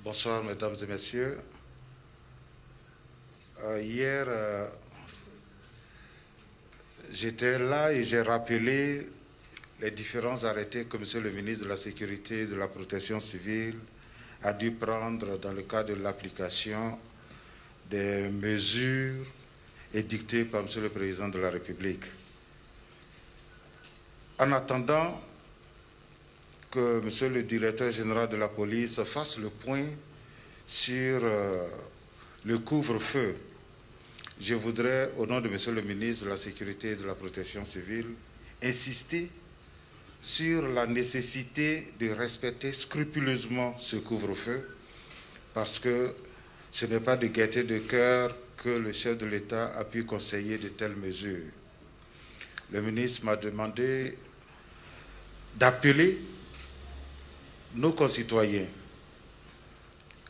Bonsoir, mesdames et messieurs. Hier, j'étais là et j'ai rappelé les différents arrêtés que M. le ministre de la Sécurité et de la Protection civile a dû prendre dans le cadre de l'application des mesures édictées par M. le Président de la République. En attendant que M. le Directeur général de la police fasse le point sur le couvre-feu, je voudrais, au nom de M. le ministre de la Sécurité et de la Protection civile, insister sur la nécessité de respecter scrupuleusement ce couvre-feu, parce que ce n'est pas de gaieté de cœur que le chef de l'État a pu conseiller de telles mesures. Le ministre m'a demandé d'appeler nos concitoyens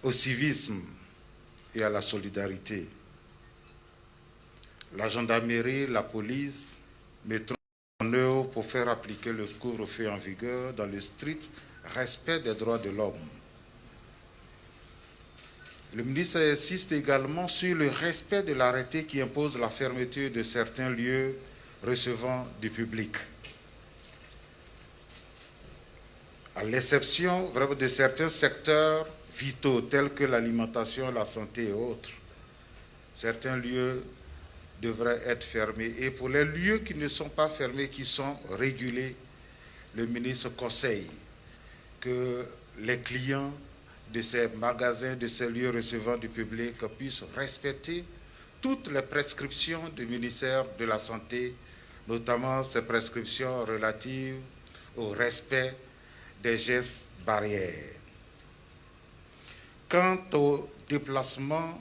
au civisme et à la solidarité. La gendarmerie, la police mettront en œuvre pour faire appliquer le couvre-feu en vigueur dans le strict respect des droits de l'homme. Le ministre insiste également sur le respect de l'arrêté qui impose la fermeture de certains lieux recevant du public. À l'exception vraiment de certains secteurs vitaux tels que l'alimentation, la santé et autres, certains lieux devraient être fermés. Et pour les lieux qui ne sont pas fermés, qui sont régulés, le ministre conseille que les clients de ces magasins, de ces lieux recevant du public puissent respecter toutes les prescriptions du ministère de la Santé, notamment ces prescriptions relatives au respect des gestes barrières. Quant au déplacement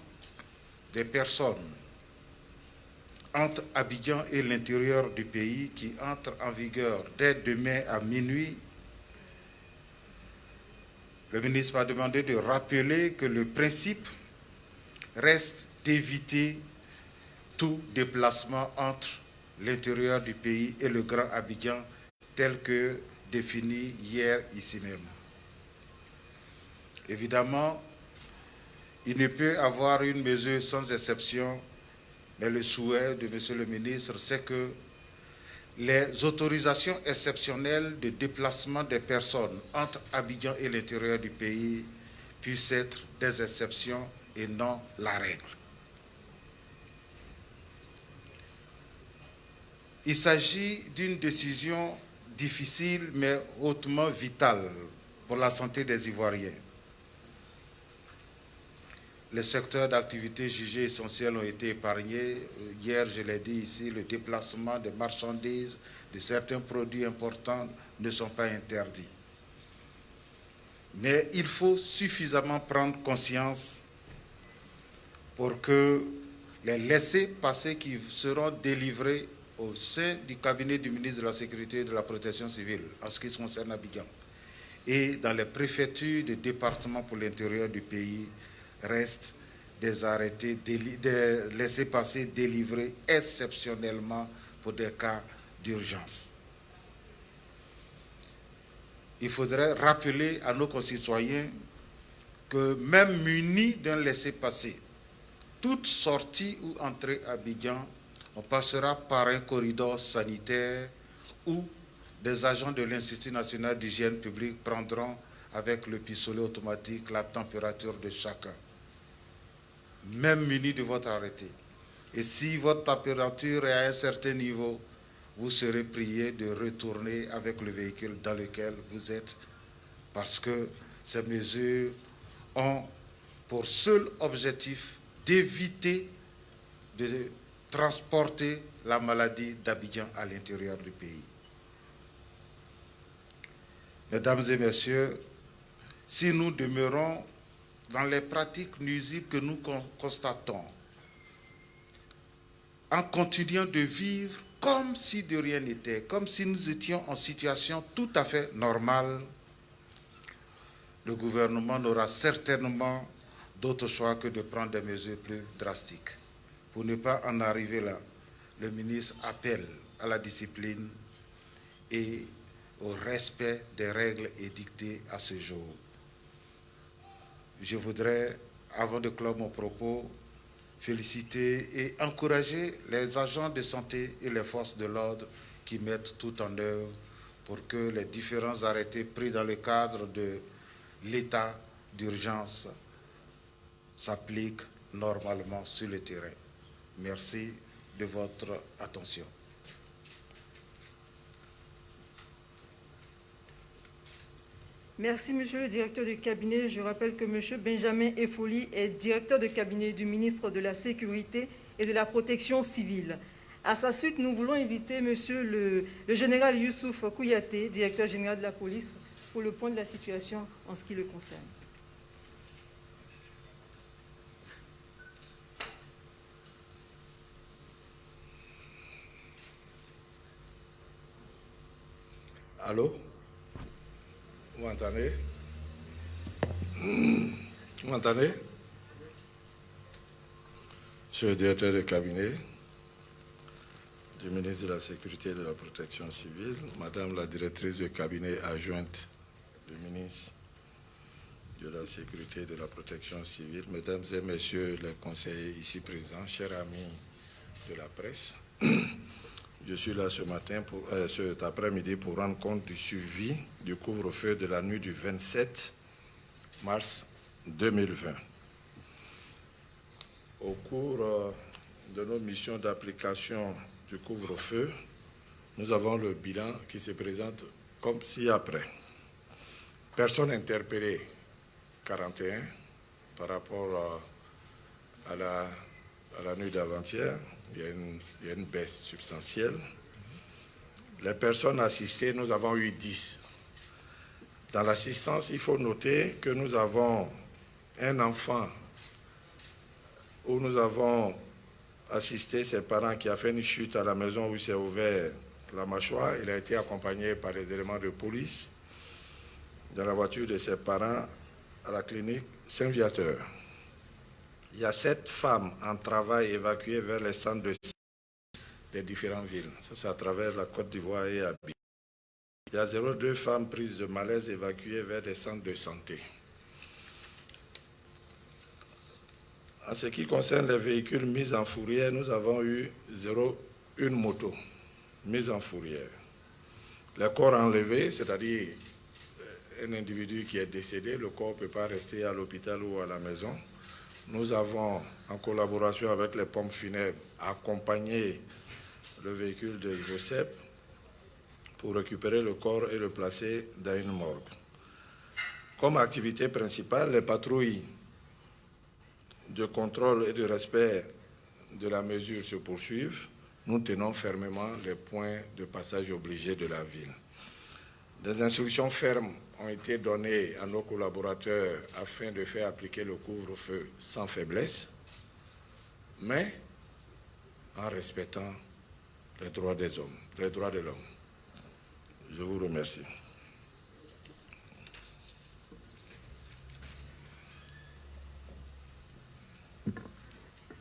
des personnes entre Abidjan et l'intérieur du pays qui entre en vigueur dès demain à minuit, le ministre m'a demandé de rappeler que le principe reste d'éviter tout déplacement entre l'intérieur du pays et le Grand Abidjan tel que défini hier ici même. Évidemment, il ne peut y avoir une mesure sans exception, mais le souhait de M. le ministre, c'est que les autorisations exceptionnelles de déplacement des personnes entre Abidjan et l'intérieur du pays puissent être des exceptions et non la règle. Il s'agit d'une décision difficile mais hautement vitale pour la santé des Ivoiriens. Les secteurs d'activité jugés essentiels ont été épargnés. Hier, je l'ai dit ici, le déplacement des marchandises, de certains produits importants ne sont pas interdits. Mais il faut suffisamment prendre conscience pour que les laissez-passer qui seront délivrés au sein du cabinet du ministre de la Sécurité et de la Protection civile, en ce qui concerne Abidjan, et dans les préfectures des départements pour l'intérieur du pays, restent des arrêtés, des laissez-passer délivrés exceptionnellement pour des cas d'urgence. Il faudrait rappeler à nos concitoyens que même munis d'un laissez-passer, toute sortie ou entrée à Abidjan, on passera par un corridor sanitaire où des agents de l'Institut national d'hygiène publique prendront avec le pistolet automatique la température de chacun, même muni de votre arrêté. Et si votre température est à un certain niveau, vous serez prié de retourner avec le véhicule dans lequel vous êtes, parce que ces mesures ont pour seul objectif d'éviter de transporter la maladie d'Abidjan à l'intérieur du pays. Mesdames et messieurs, si nous demeurons dans les pratiques nuisibles que nous constatons, en continuant de vivre comme si de rien n'était, comme si nous étions en situation tout à fait normale, le gouvernement n'aura certainement d'autre choix que de prendre des mesures plus drastiques. Pour ne pas en arriver là, le ministre appelle à la discipline et au respect des règles édictées à ce jour. je voudrais, avant de clore mon propos, féliciter et encourager les agents de santé et les forces de l'ordre qui mettent tout en œuvre pour que les différents arrêtés pris dans le cadre de l'état d'urgence s'appliquent normalement sur le terrain. Merci de votre attention. Merci, Monsieur le directeur du cabinet. Je rappelle que Monsieur Benjamin Efoli est directeur de cabinet du ministre de la Sécurité et de la Protection civile. À sa suite, nous voulons inviter Monsieur le général Youssouf Kouyaté, directeur général de la police, pour le point de la situation en ce qui le concerne. Allô? Vous m'entendez? Vous m'entendez? Monsieur le directeur de cabinet du ministre de la Sécurité et de la Protection civile, Madame la directrice de cabinet adjointe du ministre de la Sécurité et de la Protection civile, Mesdames et Messieurs les conseillers ici présents, chers amis de la presse, je suis là cet après-midi pour rendre compte du suivi du couvre-feu de la nuit du 27 mars 2020. Au cours de nos missions d'application du couvre-feu, nous avons le bilan qui se présente comme ci-après. Personnes interpellées, 41, par rapport à la nuit d'avant-hier. Il y a une baisse substantielle. Les personnes assistées, nous avons eu 10. Dans l'assistance, il faut noter que nous avons un enfant où nous avons assisté ses parents qui a fait une chute à la maison où il s'est ouvert la mâchoire. Il a été accompagné par les éléments de police dans la voiture de ses parents à la clinique Saint-Viateur. Il y a 7 femmes en travail évacuées vers les centres de santé des différentes villes. Ça, c'est à travers la Côte d'Ivoire et Abidjan. Il y a 0,2 femmes prises de malaise évacuées vers des centres de santé. En ce qui concerne les véhicules mis en fourrière, nous avons eu 0,1 moto mise en fourrière. Les corps enlevés, c'est-à-dire un individu qui est décédé, le corps ne peut pas rester à l'hôpital ou à la maison. Nous avons, en collaboration avec les pompes funèbres, accompagné le véhicule de Joseph pour récupérer le corps et le placer dans une morgue. Comme activité principale, les patrouilles de contrôle et de respect de la mesure se poursuivent. Nous tenons fermement les points de passage obligés de la ville. Des instructions fermes ont été données à nos collaborateurs afin de faire appliquer le couvre-feu sans faiblesse, mais en respectant les droits des hommes, les droits de l'homme. Je vous remercie.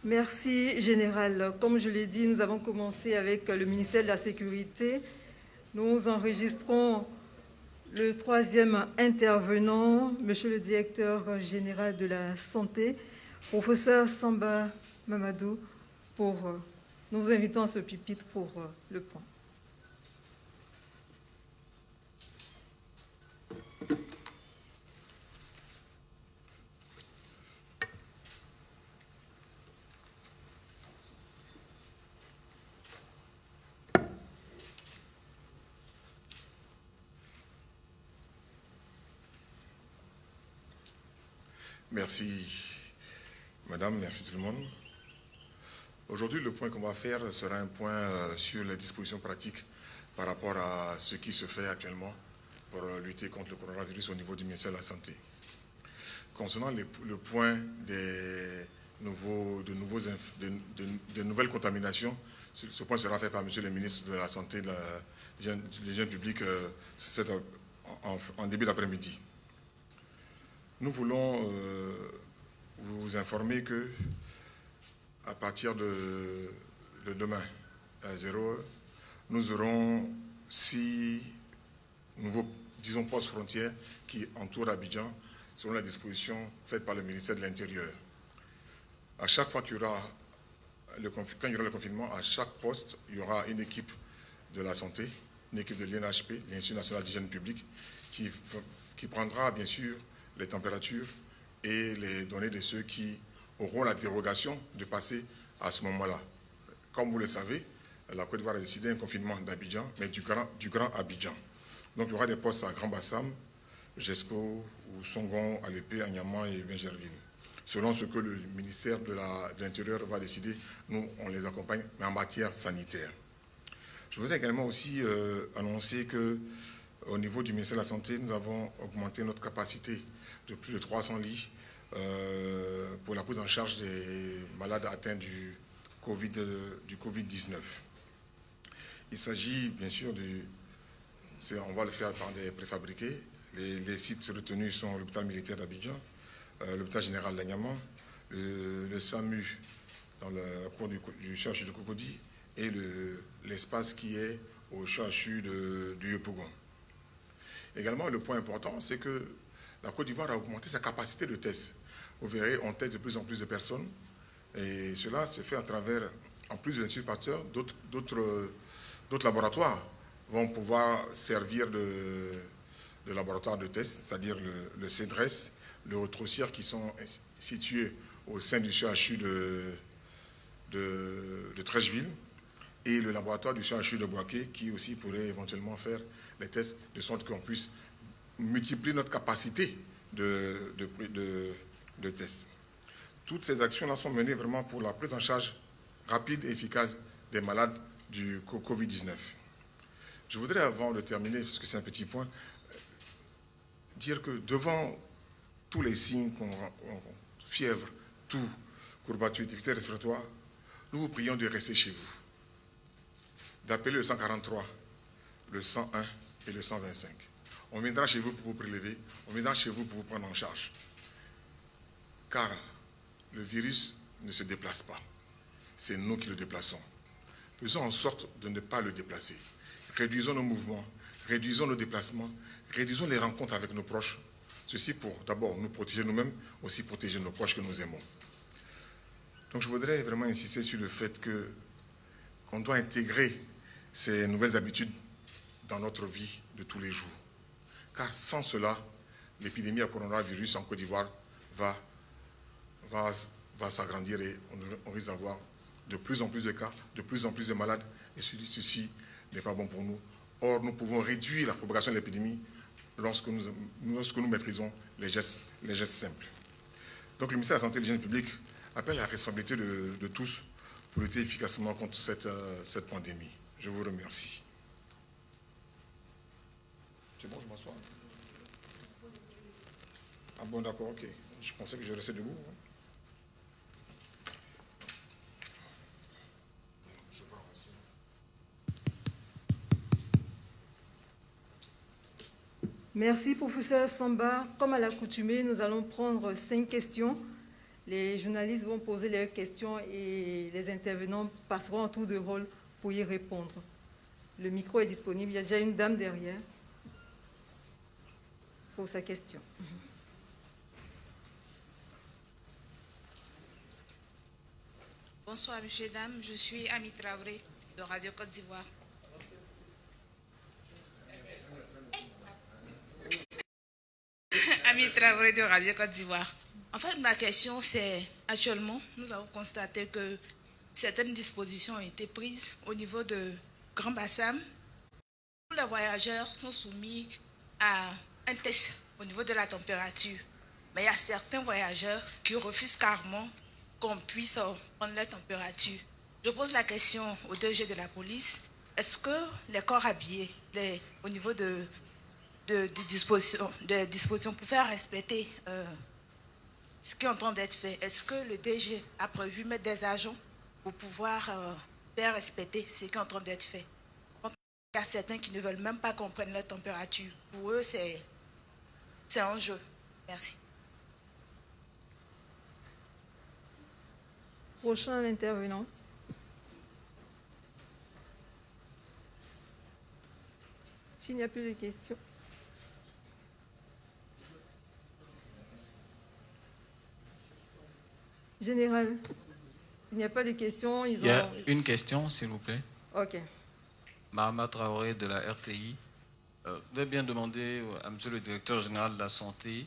Merci, Général. Comme je l'ai dit, nous avons commencé avec le ministère de la Sécurité. Nous enregistrons le 3e intervenant, Monsieur le Directeur général de la Santé, Professeur Samba Mamadou, pour nous invitons à ce pupitre pour le point. Merci, Madame, merci tout le monde. Aujourd'hui, le point qu'on va faire sera un point sur les dispositions pratiques par rapport à ce qui se fait actuellement pour lutter contre le coronavirus au niveau du ministère de la Santé. Concernant le point des nouvelles contaminations, ce point sera fait par Monsieur le ministre de la Santé, de l'hygiène publique en début d'après-midi. Nous voulons vous informer que à partir de demain, à 0h, nous aurons 6 nouveaux, disons, postes frontières qui entourent Abidjan. selon les dispositions faites par le ministère de l'Intérieur. À chaque fois qu'il y aura quand il y aura le confinement, à chaque poste, il y aura une équipe de la santé, une équipe de l'INHP, l'Institut national d'hygiène publique, qui prendra bien sûr les températures et les données de ceux qui auront la dérogation de passer à ce moment-là. Comme vous le savez, la Côte d'Ivoire a décidé un confinement d'Abidjan, mais du grand Abidjan. Donc il y aura des postes à Grand Bassam, Jesco, ou Songon, Alépé, Anyama et Benjerville. Selon ce que le ministère de l'Intérieur va décider, nous, on les accompagne, mais en matière sanitaire. Je voudrais également aussi annoncer qu'au niveau du ministère de la Santé, nous avons augmenté notre capacité de plus de 300 lits pour la prise en charge des malades atteints du Covid-19. Il s'agit bien sûr on va le faire par des préfabriqués. Les sites retenus sont l'hôpital militaire d'Abidjan, l'hôpital général d'Anyama, le SAMU dans le cours du CHU de Cocody et l'espace qui est au CHU de Yopougon. Également, le point important, c'est que la Côte d'Ivoire a augmenté sa capacité de test. Vous verrez, on teste de plus en plus de personnes et cela se fait à travers, en plus de l'Institut Pasteur, d'autres laboratoires vont pouvoir servir de laboratoire de test, c'est-à-dire le CEDRES, le Haut-Trossière qui sont situés au sein du CHU de Trècheville et le laboratoire du CHU de Boaké qui aussi pourrait éventuellement faire les tests de sorte qu'on puisse multiplier notre capacité de tests. Toutes ces actions-là sont menées vraiment pour la prise en charge rapide et efficace des malades du Covid-19. Je voudrais, avant de terminer, parce que c'est un petit point, dire que devant tous les signes, fièvre, toux, courbature, difficulté respiratoire, nous vous prions de rester chez vous, d'appeler le 143, le 101 et le 125. On viendra chez vous pour vous prélever, on viendra chez vous pour vous prendre en charge. Car le virus ne se déplace pas, c'est nous qui le déplaçons. Faisons en sorte de ne pas le déplacer. Réduisons nos mouvements, réduisons nos déplacements, réduisons les rencontres avec nos proches. Ceci pour d'abord nous protéger nous-mêmes, aussi protéger nos proches que nous aimons. Donc je voudrais vraiment insister sur le fait qu'on doit intégrer ces nouvelles habitudes dans notre vie de tous les jours. Car sans cela, l'épidémie à coronavirus en Côte d'Ivoire va s'agrandir et on risque d'avoir de plus en plus de cas, de plus en plus de malades, et ceci n'est pas bon pour nous. Or, nous pouvons réduire la propagation de l'épidémie lorsque nous maîtrisons les gestes simples. Donc le ministère de la Santé et de l'Hygiène publique appelle à la responsabilité de tous pour lutter efficacement contre cette pandémie. Je vous remercie. C'est bon, je m'assois. Ah bon, d'accord, ok. Je pensais que je restais debout. Merci, professeur Samba. Comme à l'accoutumée, nous allons prendre 5 questions. Les journalistes vont poser leurs questions et les intervenants passeront en tour de rôle pour y répondre. Le micro est disponible. Il y a déjà une dame derrière pour sa question. Bonsoir, messieurs, dames. Je suis Ami Traoré de Radio Côte d'Ivoire. Ami Traoré de Radio Côte d'Ivoire. En fait, ma question, c'est actuellement, nous avons constaté que certaines dispositions ont été prises au niveau de Grand Bassam. Tous les voyageurs sont soumis à un test au niveau de la température. Mais il y a certains voyageurs qui refusent carrément qu'on puisse prendre leur température. Je pose la question au DG de la police. Est-ce que les corps habillés, au niveau des dispositions pour faire respecter ce qui est en train d'être fait, est-ce que le DG a prévu mettre des agents pour pouvoir faire respecter ce qui est en train d'être fait? Il y a certains qui ne veulent même pas qu'on prenne leur température. Pour eux, c'est un jeu. Merci. Prochain intervenant. S'il n'y a plus de questions. Général, il n'y a pas de questions. Il y a une question, s'il vous plaît. OK. Mahama Traoré de la RTI. Je voudrais bien demander à monsieur le directeur général de la santé,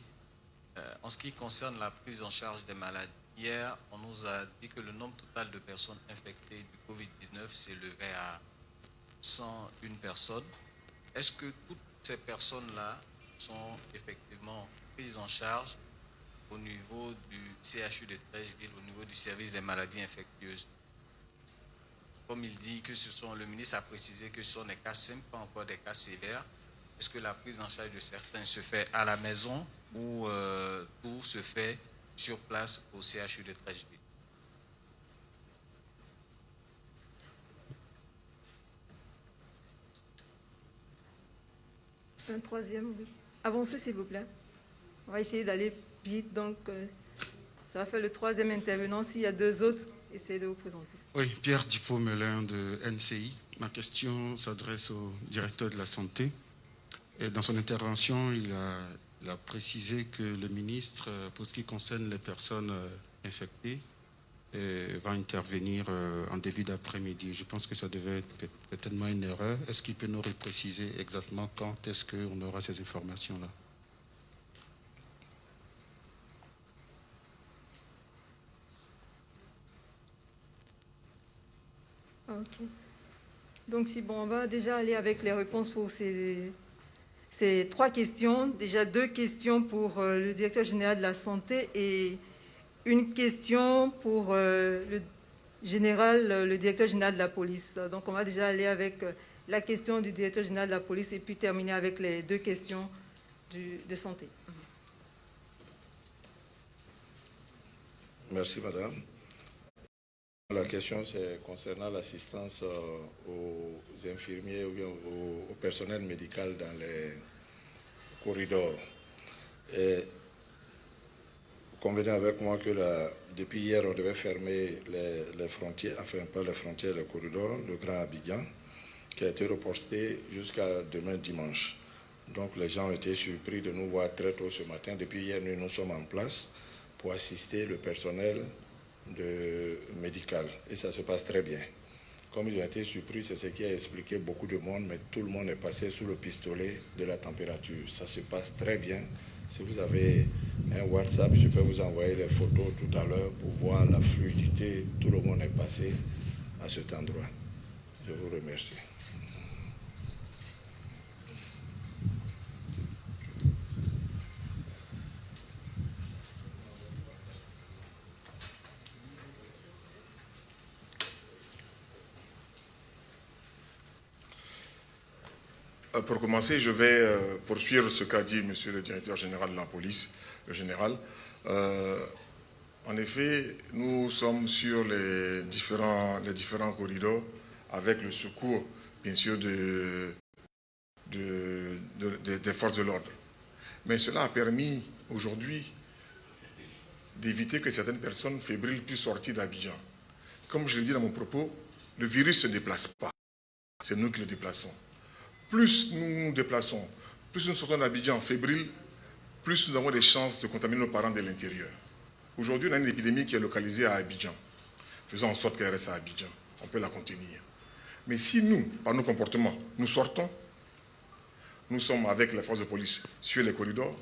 en ce qui concerne la prise en charge des malades. Hier, on nous a dit que le nombre total de personnes infectées du Covid-19 s'élevait à 101 personnes. Est-ce que toutes ces personnes-là sont effectivement prises en charge au niveau du CHU de Treichville, au niveau du service des maladies infectieuses? Comme il dit que le ministre a précisé que ce sont des cas simples, pas encore des cas sévères. Est-ce que la prise en charge de certains se fait à la maison ou tout se fait sur place au CHU de Treichville? Un troisième, oui. Avancez, s'il vous plaît. On va essayer d'aller vite, donc ça va faire le troisième intervenant. S'il y a deux autres, essayez de vous présenter. Oui, Pierre Dupont-Melin de NCI. Ma question s'adresse au directeur de la santé. Et dans son intervention, il a précisé que le ministre, pour ce qui concerne les personnes infectées, va intervenir en début d'après-midi. Je pense que ça devait être peut-être une erreur. Est-ce qu'il peut nous préciser exactement quand est-ce qu'on aura ces informations-là? OK. Donc, si bon, on va déjà aller avec les réponses pour ces trois questions. Déjà 2 questions pour le directeur général de la santé et une question pour le directeur général de la police. Donc, on va déjà aller avec la question du directeur général de la police et puis terminer avec les 2 questions de santé. Merci, madame. La question, c'est concernant l'assistance aux infirmiers ou bien au personnel médical dans les corridors. Et vous convenez avec moi que depuis hier, on devait fermer les frontières, enfin pas les frontières, les corridors, le Grand Abidjan, qui a été reporté jusqu'à demain dimanche. Donc les gens ont été surpris de nous voir très tôt ce matin. Depuis hier, nous sommes en place pour assister le personnel médical. Et ça se passe très bien. Comme ils ont été surpris, c'est ce qui a expliqué beaucoup de monde, mais tout le monde est passé sous le pistolet de la température. Ça se passe très bien. Si vous avez un WhatsApp, je peux vous envoyer les photos tout à l'heure pour voir la fluidité. Tout le monde est passé à cet endroit. Je vous remercie. Pour commencer, je vais poursuivre ce qu'a dit monsieur le directeur général de la police, le général. En effet, nous sommes sur les différents corridors avec le secours, bien sûr, des forces de l'ordre. Mais cela a permis aujourd'hui d'éviter que certaines personnes fébriles puissent sortir d'Abidjan. Comme je l'ai dit dans mon propos, le virus ne se déplace pas. C'est nous qui le déplaçons. Plus nous nous déplaçons, plus nous sortons d'Abidjan fébriles, plus nous avons des chances de contaminer nos parents de l'intérieur. Aujourd'hui, on a une épidémie qui est localisée à Abidjan. Faisons en sorte qu'elle reste à Abidjan. On peut la contenir. Mais si nous, par nos comportements, nous sortons, nous sommes avec les forces de police sur les corridors,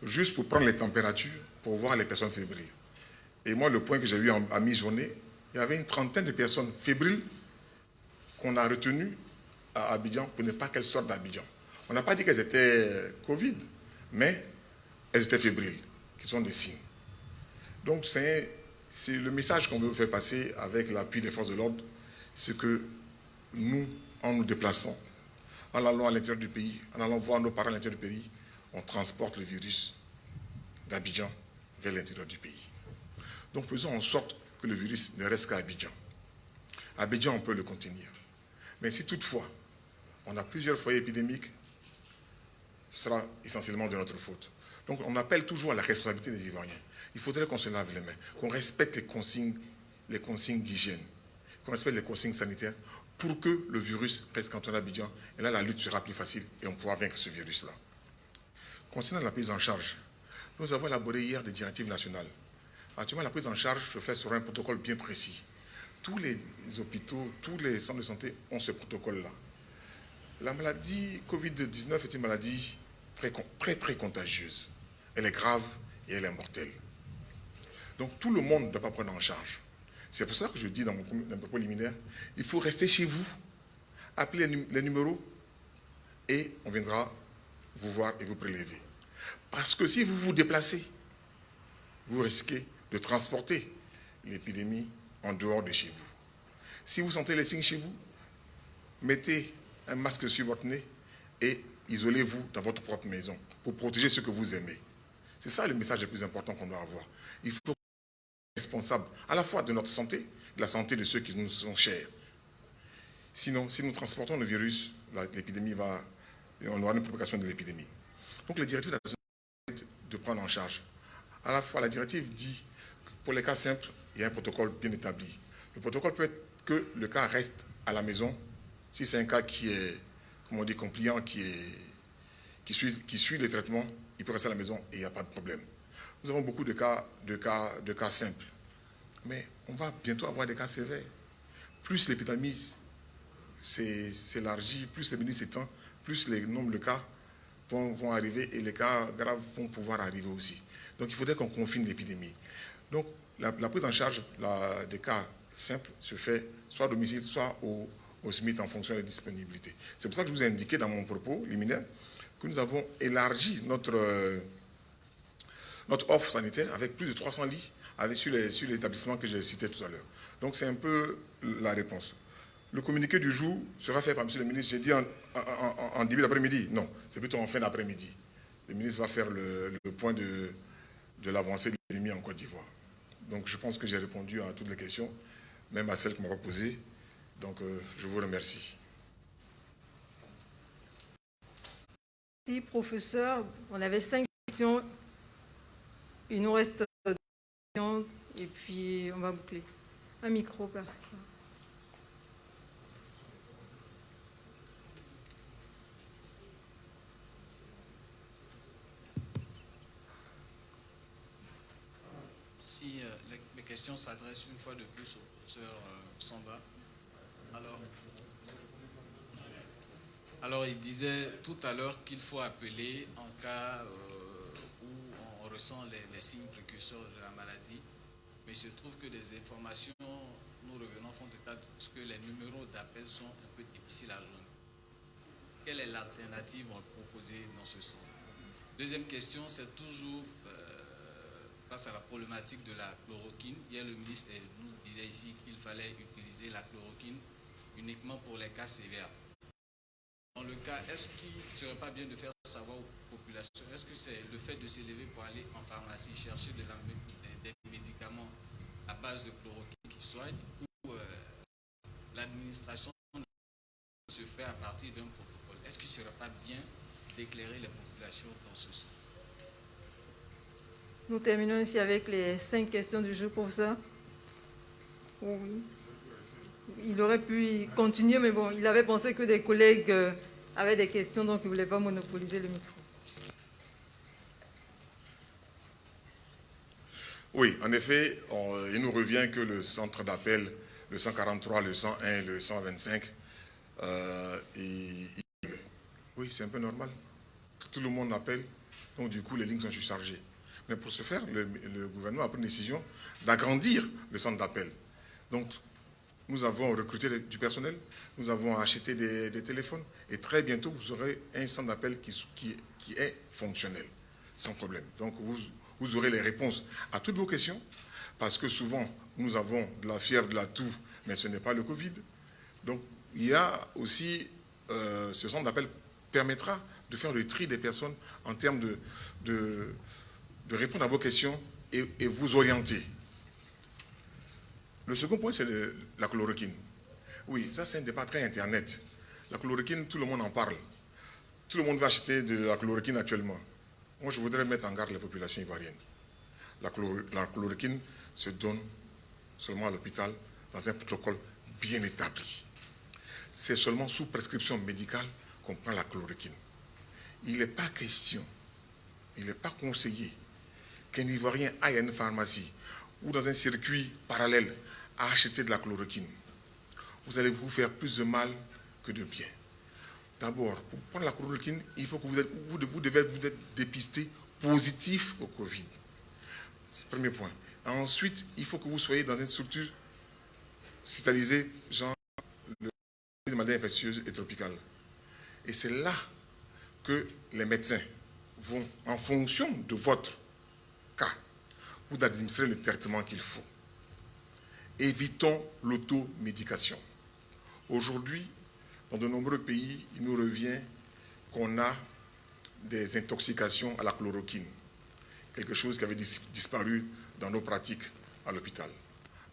juste pour prendre les températures, pour voir les personnes fébriles. Et moi, le point que j'ai eu à mi-journée, il y avait une trentaine de personnes fébriles qu'on a retenues à Abidjan pour ne pas qu'elles sortent d'Abidjan. On n'a pas dit qu'elles étaient Covid, mais elles étaient fébriles, qui sont des signes. Donc c'est le message qu'on veut vous faire passer avec l'appui des forces de l'ordre, c'est que nous, en nous déplaçant, en allant à l'intérieur du pays, en allant voir nos parents à l'intérieur du pays, on transporte le virus d'Abidjan vers l'intérieur du pays. Donc faisons en sorte que le virus ne reste qu'à Abidjan. Abidjan, on peut le contenir. Mais si toutefois, on a plusieurs foyers épidémiques, ce sera essentiellement de notre faute. Donc on appelle toujours à la responsabilité des Ivoiriens. Il faudrait qu'on se lave les mains, qu'on respecte les consignes d'hygiène, qu'on respecte les consignes sanitaires pour que le virus reste cantonné à Abidjan. Et là, la lutte sera plus facile et on pourra vaincre ce virus-là. Concernant la prise en charge, nous avons élaboré hier des directives nationales Actuellement, la prise en charge se fait sur un protocole bien précis. Tous les hôpitaux, tous les centres de santé ont ce protocole-là. La maladie Covid-19 est une maladie très contagieuse. Elle est grave et elle est mortelle. Donc tout le monde ne doit pas prendre en charge. C'est pour ça que je dis dans mon propos liminaire, il faut rester chez vous, appeler les numéros et on viendra vous voir et vous prélever. Parce que si vous vous déplacez, vous risquez de transporter l'épidémie en dehors de chez vous. Si vous sentez les signes chez vous, mettez un masque sur votre nez et isolez-vous dans votre propre maison pour protéger ce que vous aimez. C'est ça le message le plus important qu'on doit avoir. Il faut être responsable à la fois de notre santé et de la santé de ceux qui nous sont chers. Sinon, si nous transportons le virus, l'épidémie va... On aura une propagation de l'épidémie. Donc, les directives de prendre en charge. À la fois, la directive dit que pour les cas simples, il y a un protocole bien établi. Le protocole peut être que le cas reste à la maison. Si c'est un cas qui est, comme on dit, compliant, qui suit les traitements, il peut rester à la maison et il n'y a pas de problème. Nous avons beaucoup de cas simples. Mais on va bientôt avoir des cas sévères. Plus l'épidémie s'élargit, plus l'épidémie s'étend, plus les nombres de cas vont arriver et les cas graves vont pouvoir arriver aussi. Donc il faudrait qu'on confine l'épidémie. Donc la prise en charge des cas simples se fait soit à domicile, soit au SMIT en fonction des disponibilités. C'est pour ça que je vous ai indiqué dans mon propos liminaire que nous avons élargi notre offre sanitaire avec plus de 300 lits sur les établissements que j'ai cités tout à l'heure. Donc c'est un peu la réponse. Le communiqué du jour sera fait par M. le ministre, j'ai dit en début d'après-midi. Non, c'est plutôt en fin d'après-midi. Le ministre va faire le point de l'avancée de l'épidémie en Côte d'Ivoire. Donc je pense que j'ai répondu à toutes les questions, même à celles qu'on m'a pas posées. Donc je vous remercie. Merci, professeur. On avait 5 questions. Il nous reste 2 questions et puis on va boucler. Un micro, parfait. Si mes questions s'adressent une fois de plus au professeur Samba. Alors, il disait tout à l'heure qu'il faut appeler en cas où on ressent les signes précurseurs de la maladie. Mais il se trouve que des informations, nous revenons font état de ce que les numéros d'appel sont un peu difficiles à joindre. Quelle est l'alternative proposée dans ce sens? Deuxième question, c'est toujours face à la problématique de la chloroquine. Hier, le ministre nous disait ici qu'il fallait utiliser la chloroquine uniquement pour les cas sévères. Dans le cas, est-ce qu'il ne serait pas bien de faire savoir aux populations, est-ce que c'est le fait de s'élever pour aller en pharmacie chercher des médicaments à base de chloroquine qui soignent, ou l'administration se fait à partir d'un protocole? Est-ce qu'il ne serait pas bien d'éclairer les populations dans ce sens? Nous terminons ici avec les 5 questions du jour, professeur. Oui. Il aurait pu continuer, mais bon, il avait pensé que des collègues avaient des questions, donc il ne voulait pas monopoliser le micro. Oui, en effet, il nous revient que le centre d'appel, le 143, le 101, le 125, oui, c'est un peu normal. Tout le monde appelle, donc du coup, les lignes sont surchargées. Mais pour ce faire, le gouvernement a pris une décision d'agrandir le centre d'appel. Donc, nous avons recruté du personnel, nous avons acheté des téléphones, et très bientôt, vous aurez un centre d'appel qui est fonctionnel, sans problème. Donc, vous aurez les réponses à toutes vos questions, parce que souvent, nous avons de la fièvre, de la toux, mais ce n'est pas le Covid. Donc, il y a aussi, ce centre d'appel permettra de faire le tri des personnes en termes de répondre à vos questions et vous orienter. Le second point, c'est la chloroquine. Oui, ça c'est un débat très Internet. La chloroquine, tout le monde en parle. Tout le monde va acheter de la chloroquine actuellement. Moi, je voudrais mettre en garde les populations ivoiriennes. La chloroquine se donne seulement à l'hôpital dans un protocole bien établi. C'est seulement sous prescription médicale qu'on prend la chloroquine. Il n'est pas question, il n'est pas conseillé qu'un Ivoirien aille à une pharmacie ou dans un circuit parallèle à acheter de la chloroquine, vous allez vous faire plus de mal que de bien. D'abord, pour prendre la chloroquine, il faut que vous devez vous être dépisté positif au Covid. C'est le premier point. Ensuite, il faut que vous soyez dans une structure spécialisée, genre les maladies infectieuses et tropicales. Et c'est là que les médecins vont, en fonction de votre cas, vous administrer le traitement qu'il faut. Évitons l'automédication. Aujourd'hui, dans de nombreux pays, il nous revient qu'on a des intoxications à la chloroquine, quelque chose qui avait disparu dans nos pratiques à l'hôpital.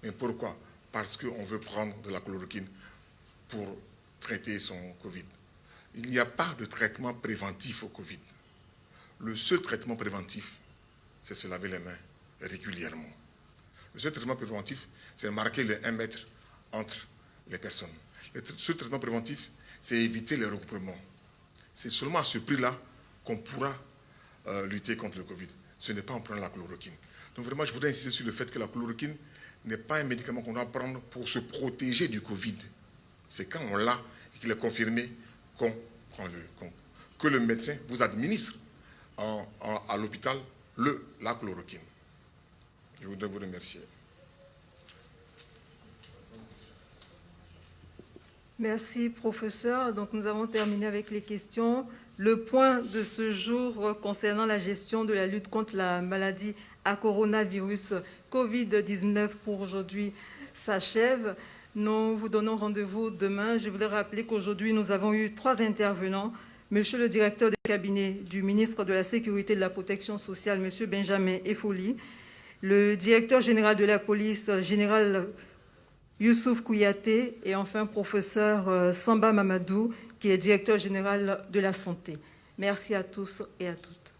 Mais pourquoi? Parce qu'on veut prendre de la chloroquine pour traiter son Covid. Il n'y a pas de traitement préventif au Covid. Le seul traitement préventif, c'est se laver les mains régulièrement. Le seul traitement préventif, c'est marquer les 1 mètre entre les personnes. Le seul traitement préventif, c'est éviter les regroupements. C'est seulement à ce prix-là qu'on pourra lutter contre le Covid. Ce n'est pas en prenant la chloroquine. Donc vraiment, je voudrais insister sur le fait que la chloroquine n'est pas un médicament qu'on doit prendre pour se protéger du Covid. C'est quand on l'a et qu'il est confirmé qu'on prend que le médecin vous administre à l'hôpital la chloroquine. Je voudrais vous remercier. Merci, professeur. Donc, nous avons terminé avec les questions. Le point de ce jour concernant la gestion de la lutte contre la maladie à coronavirus Covid-19 pour aujourd'hui s'achève. Nous vous donnons rendez-vous demain. Je voudrais rappeler qu'aujourd'hui, nous avons eu 3 intervenants. Monsieur le directeur de cabinet du ministre de la Sécurité et de la Protection sociale, Monsieur Benjamin Efoli, le directeur général de la police, général Youssouf Kouyaté, et enfin professeur Samba Mamadou, qui est directeur général de la santé. Merci à tous et à toutes.